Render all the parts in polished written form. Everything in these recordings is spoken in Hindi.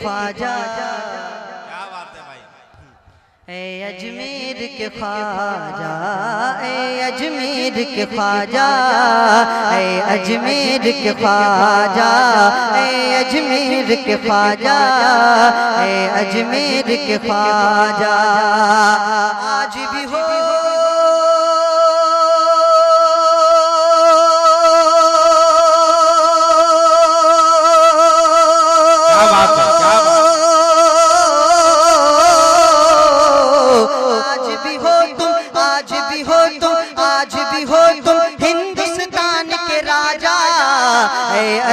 ख्वाजा, क्या बात है भाई। ए अजमेर के ख्वाजा, ए अजमेर के ख्वाजा, ए अजमेर के ख्वाजा, ए अजमेर के ख्वाजा, ए अजमेर के ख्वाजा। आज भी हो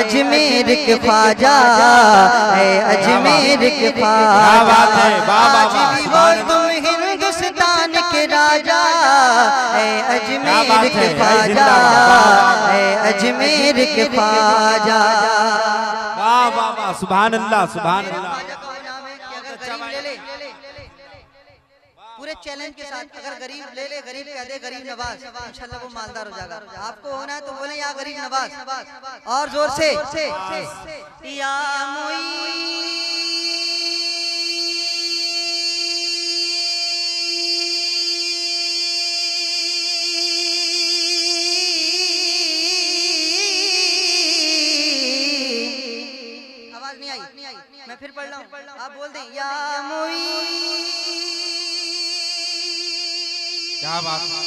अजमेर के ख्वाजा, अजमेर के ख्वाजा। आज भी हो तुम हिंदुस्तान के राजा, अजमेर के ख्वाजा, अजमेर के ख्वाजा। वाह वाह वाह, सुभान अल्लाह सुभान अल्लाह। पूरे चैलेंज के साथ अगर गरीब ले ले, गरीब कह दे गरीब नवाज, इंशाल्लाह वो मालदार हो जाएगा। आपको होना है तो बोले या गरीब नवाज, और जोर से या आवाज नहीं आई, मैं फिर पढ़ रहा हूँ, आप बोल दें या मुई। क्या बात है।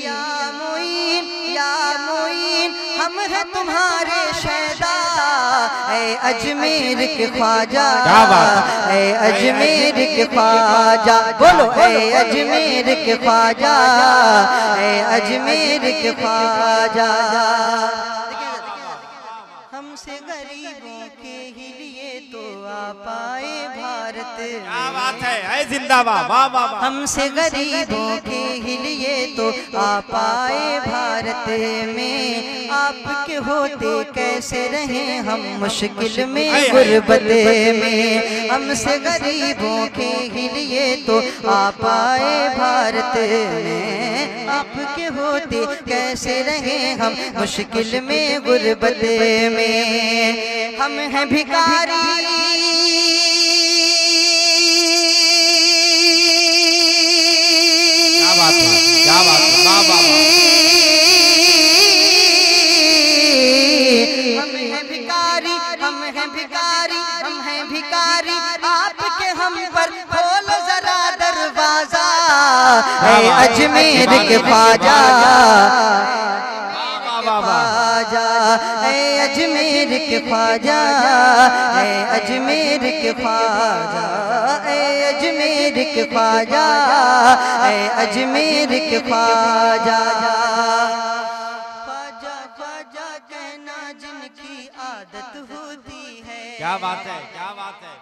या मुईन, या मुईन, हम हैं तुम्हारे शहदा, ऐ अजमेर के ख्वाजा, ऐ अजमेर के ख्वाजा। बोलो ऐ अजमेर के ख्वाजा, ऐ अजमेर के ख्वाजा। हमसे गरीबों के ही लिए तो आ पाए भारत। क्या बात है, जिंदाबाद, वाह वाह वाह। हमसे गरीबों के ही लिए तो आ पाए भारत में, आपके होते कैसे रहे हम मुश्किल में गुर्बत में। हमसे गरीबों के ही लिए तो आ पाए भारत में, आपके होते कैसे रहे हम मुश्किल में गुर्बत में। हम हैं भिखारी, क्या बात है, क्या बात है, वाह वाह। हम हैं भिखारी, हम हैं भिखारी, हम हैं भिखारी, आपके हम पर खोलो जरा दरवाजा, ऐ अजमेर के ख्वाजा, ख्वाजा, ऐ अजमेर के ख्वाजा, ऐ अजमेर के ख्वाजा, ऐ अजमेर के ख्वाजा, ऐ अजमेर के ख्वाजा। ख्वाजा ख्वाजा कहना जिनकी आदत होती है। क्या बात है, क्या बात है।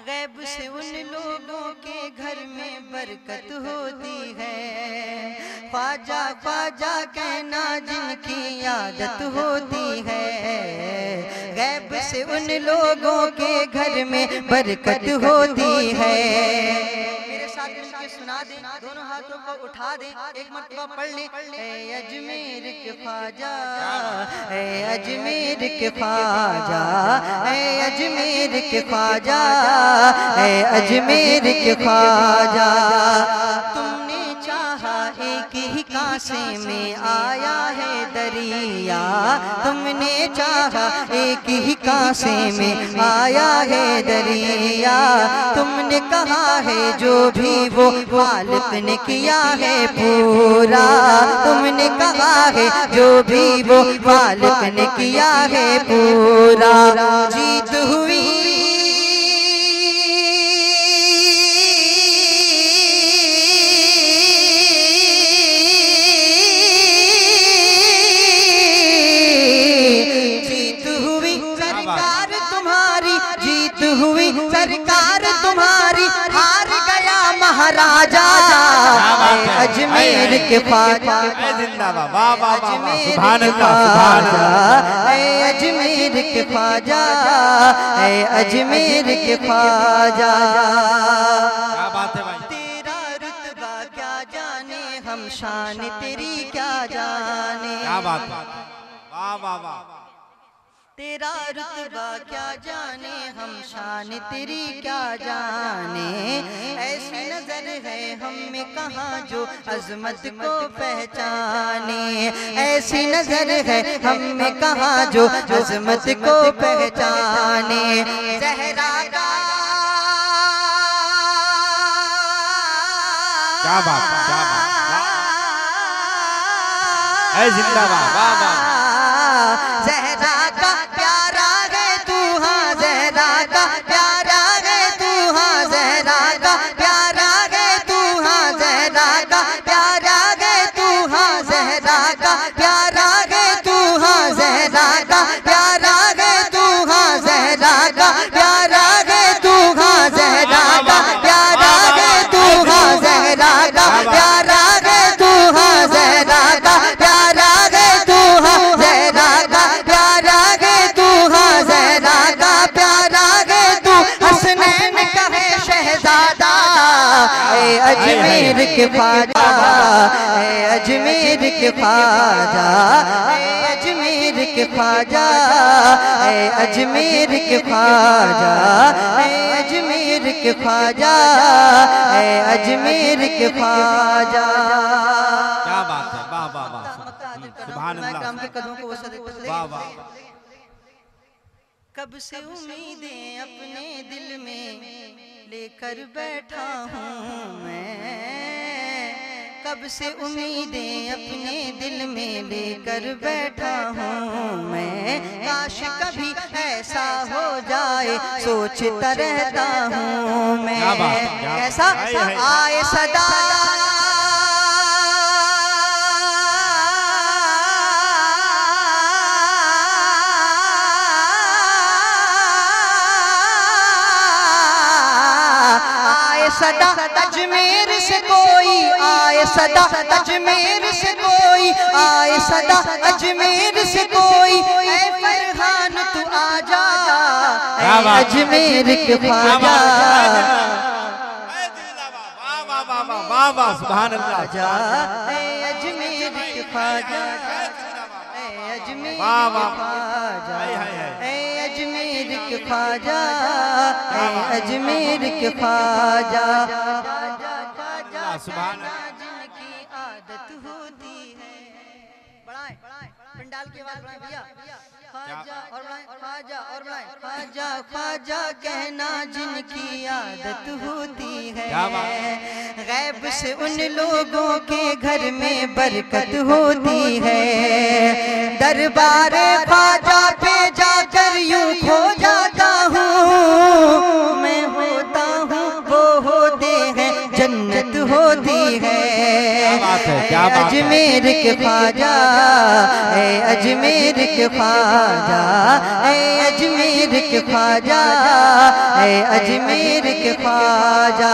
गैब से उन लोगों के घर में बरकत होती है। ख्वाजा ख्वाजा कहना जिनकी आदत होती है, गैब से उन लोगों के घर में बरकत होती है। मेरे साथ मिलके सुना दे, दोनों हाथों को उठा दे, एक मरतबा पढ़ ले। ऐ अजमेर के ख्वाजा, ऐ अजमेर के ख्वाजा, ऐ अजमेर के ख्वाजा, ऐ अजमेर के ख्वाजा। तुमने चाहा एक ही कांसे में आया है दरिया, तुमने चाहा एक ही कांसे में आया है दरिया। तुमने कहा है जो भी वो मालिक ने किया है पूरा, तुमने कहा है जो भी वो मालिक ने किया है पूरा। जीत हुई सरकार तुम्हारी, हार गया महाराजा, अजमेर के ख्वाजा, जिंदाबाद, वाह वाह वाह, सुभान अल्लाह सुभान अल्लाह। अजमेर के ख्वाजा, अजमेर के ख्वाजा। क्या बात है भाई। तेरा रुतबा क्या जाने हम, शान तेरी क्या जाने। क्या बात है। वाह वाह। तेरा रुतबा क्या जाने हम शान तेरी क्या जाने, ऐसी नजर है हम में कहाँ जो अजमत को पहचाने, ऐसी नजर है हम में कहाँ जो अजमत को पहचाने। ज़हरा का क्या बात क्या बात, ऐ जिंदाबाद, वाह वाह। ज़हरा का प्यारा है तू, हाँ ज़हरा का प्यारा है तू, हाँ ज़हरा का प्यारा है तू, हाँ ज़हरा का प्यारा है तू, हाँ ज़हरा का प्यारा है तू, हाँ ज़हरा का प्यारा है तू, हाँ ज़हरा का प्यारा है तू, हाँ ज़हरा का प्यारा है तू, हाँ ज़हरा का प्यारा है तू, हाँ ज़हरा का प्यारा है तू, हाँ ज़हरा का प्यारा है तू, हाँ ज़हरा का प्यारा है तू। हसनैन का है शहजादा, ए अजमेर के ख्वाजा, ए अजमेर के ख्वाजा, ए अजमेर के ख्वाजा, ए अजमेर के ख्वाजा, ए अजमेर के ख्वाजा, ए अजमेर के ख्वाजा। क्या बात है, वाह वाह वाह, सुभान अल्लाह, काम के कदमों को वसअत दे। वाह वाह। कब से उम्मीदें अपने दिल में लेकर बैठा हूँ मैं, कब से उम्मीदें अपने दिल में लेकर बैठा हूँ मैं। काश कभी ऐसा हो जाए सोचता रहता हूँ मैं। कैसा आए सदा सदा अजमेर से कोई आए, सदा अजमेर से कोई आए, सदा अजमेर से कोई, ऐ फरहान तू आजा, ऐ अजमेर के ख्वाजा, वाह वाह वाह वाह वाह वाह, सुभान अल्लाह, आजा ऐ अजमेर के ख्वाजा, ऐ अजमेर के ख्वाजा, ऐ अजमेर के ख्वाजा, ऐ अजमेर के ख्वाजा। सुभान जिनकी आदत होती है, बढ़ाएं पंडाल की आवाज बढ़ाएं भैया, ख्वाजा और बढ़ाएं, ख्वाजा और बढ़ाएं, ख्वाजा ख्वाजा कहना जिनकी आदत होती है। गैब से उन लोगों के घर में बरकत होती है, दरबार ख्वाजा पे जाकर यूं खो जाता हूँ मैं, होता हूँ वो होते हैं जन्नत होती है। अजमेर के ख्वाजा, ऐ अजमेर के ख्वाजा, ऐ अजमेर के ख्वाजा, ऐ अजमेर के ख्वाजा।